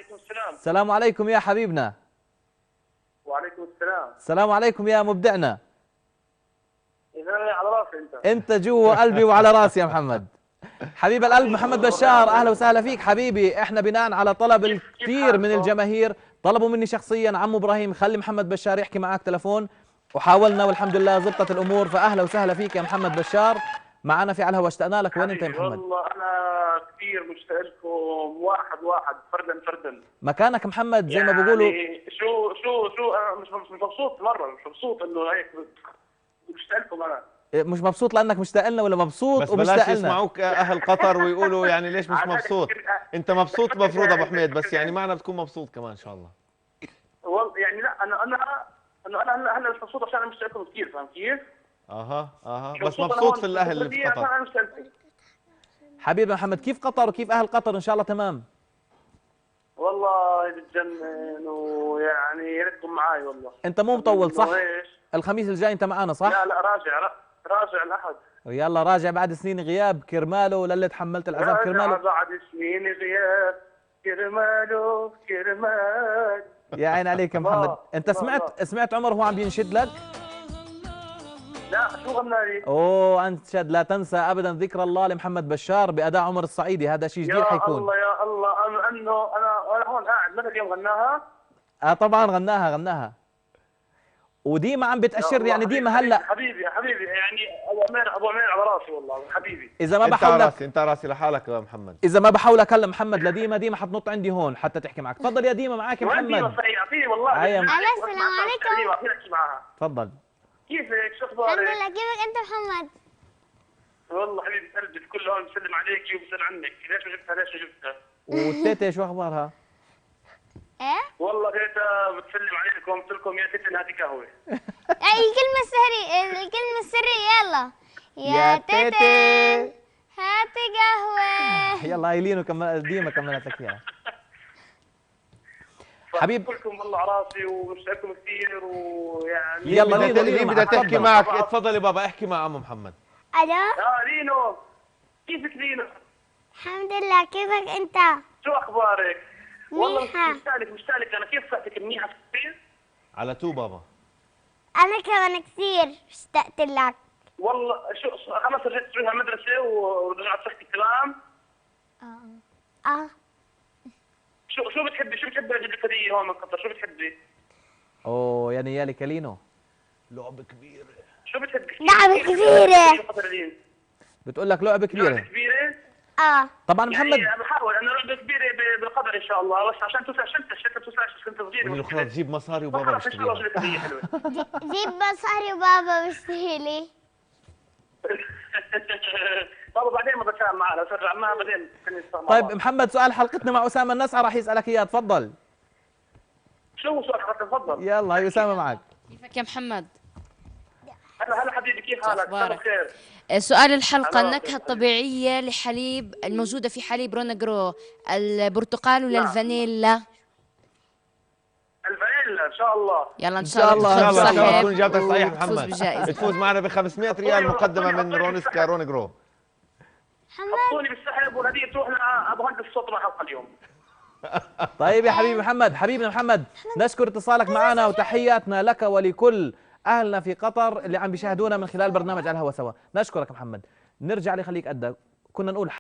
عليكم السلام. السلام عليكم يا حبيبنا. وعليكم السلام. السلام عليكم يا مبدعنا. إذا على راسي أنت. انت جوا قلبي وعلى راسي يا محمد. حبيب القلب محمد بشار، اهلا وسهلا فيك حبيبي. احنا بناء على طلب الكثير من الجماهير، طلبوا مني شخصيا عمو ابراهيم خلي محمد بشار يحكي معك تلفون، وحاولنا والحمد لله زبطت الامور. فاهلا وسهلا فيك يا محمد بشار معنا في على الهواء. اشتقنا لك. وين انت يا محمد؟ والله انا كثير مشتاق لكم، واحد واحد فردا فردا. مكانك محمد زي ما بيقولوا. شو انا مش مبسوط مره، مش مبسوط انه هيك مشتاق لكم انا. مش مبسوط لانك مشتاق لنا ولا مبسوط بس ومشتاق بلاش لنا؟ يسمعوك اهل قطر ويقولوا يعني ليش مش مبسوط. انت مبسوط مفروض ابو حميد، بس يعني معنا بتكون مبسوط كمان ان شاء الله. والله يعني لا انا هلا مش مبسوط عشان انا مشتاق لكم كثير، فاهم كيف؟ بس مبسوط في الاهل اللي في قطر. انا مشتاق لكم حبيبي محمد، كيف قطر وكيف اهل قطر؟ ان شاء الله تمام. والله بتجنن، ويعني يا ريتكم معاي والله. انت مو مطول صح؟ الخميس الجاي انت معانا صح؟ لا راجع الاحد. يلا راجع بعد سنين غياب كرماله للي تحملت العذاب كرماله. راجع بعد سنين غياب كرماله كرمال. يا عين عليك يا محمد. انت سمعت عمر هو عم بينشد لك؟ لا شو غنى لي؟ اوه انشد لا تنسى ابدا ذكر الله لمحمد بشار باداء عمر الصعيدي. هذا شيء جديد حيكون. يا الله يا الله، انه انا هون قاعد مثل اليوم غناها. طبعا غناها وديما عم بتأشر يعني ديما هلا. حبيبي يعني ابو عمير على راسي والله حبيبي. اذا ما بحاولك انت راسي لحالك يا محمد. اذا ما بحاولك هلا محمد لديما حتنط عندي هون حتى تحكي معك. تفضل يا ديما معك يا محمد. اعطيني والله. السلام عليكم. احكي معها. تفضل. كيفك؟ شو اخبارك؟ الحمد لله. كيفك انت محمد؟ والله حبيبي قلبي الكل هون بسلم عليك وبسال عنك. ليش ما جبتها؟ والتيتا شو اخبارها؟ ايه؟ والله تيتا بتسلم عليكم وقلت لكم يا تيتا هاتي قهوه. الكلمة السرية يلا. يا تيتا هاتي قهوة. يلا ايلين ديما كملت لك اياها. حبيب كلكم والله على راسي ومشتاقكم كثير ويعني يلا لين بدها تحكي معك. تفضلي بابا احكي مع عمو محمد. الو. لينو كيفك لينو؟ الحمد لله. كيفك انت؟ شو اخبارك؟ والله منيحة. مشتاق لك انا. كيف صحتك؟ منيحه كثير؟ على تو بابا. انا كمان كثير اشتقت لك. والله شو خلص رجعت تروح على المدرسه ورجعت صحتك تمام؟ شو بتحبي اجيب لك هديه هون من قطر؟ شو بتحبي؟ اوه يا نيالي كلينو. لعبه كبيره. شو بتحبي؟ لعبة كبيرة. بتقول لك لعبه كبيره. لعبه كبيره؟ طبعا محمد يعني بحاول انا لعبه كبيره بالقدر ان شاء الله، بس عشان توسع شنطه كنت صغير. قولي له خلاص جيب مصاري وبابا ان شاء الله بيشتريها. لك هديه حلوه. جيب مصاري وبابا بيشتري لي. بابا بعدين ما بتفاهم معاه، لو ترجع معاه بعدين طيب محمد، سؤال حلقتنا مع اسامه النسعى راح يسالك اياه. تفضل. شو سؤال حضرتك؟ تفضل. يلا هي اسامه معك. كيفك يا محمد؟ هلا حبيبي، كيف حالك؟ بخير. سؤال الحلقة: النكهة الطبيعية لحليب الموجودة في حليب رونجرو، البرتقال ولا الفانيلا؟ الفانيلا ان شاء الله. يلا ان شاء الله. ان شاء الله تكون صحيح اجابتك صحيحه وتفوز محمد. بجائزة. تفوز معنا ب 500 ريال مقدمه من رونسكا رونجرو. حطوني بالسحب والهديه تروح لابو هندس الصوت الحلقه اليوم. طيب يا حبيبي محمد، حبيبنا محمد، نشكر اتصالك معنا وتحياتنا لك ولكل اهلنا في قطر اللي عم بيشاهدونا من خلال برنامج على الهوا سوا. نشكرك محمد. نرجع لخليك قدك. كنا نقول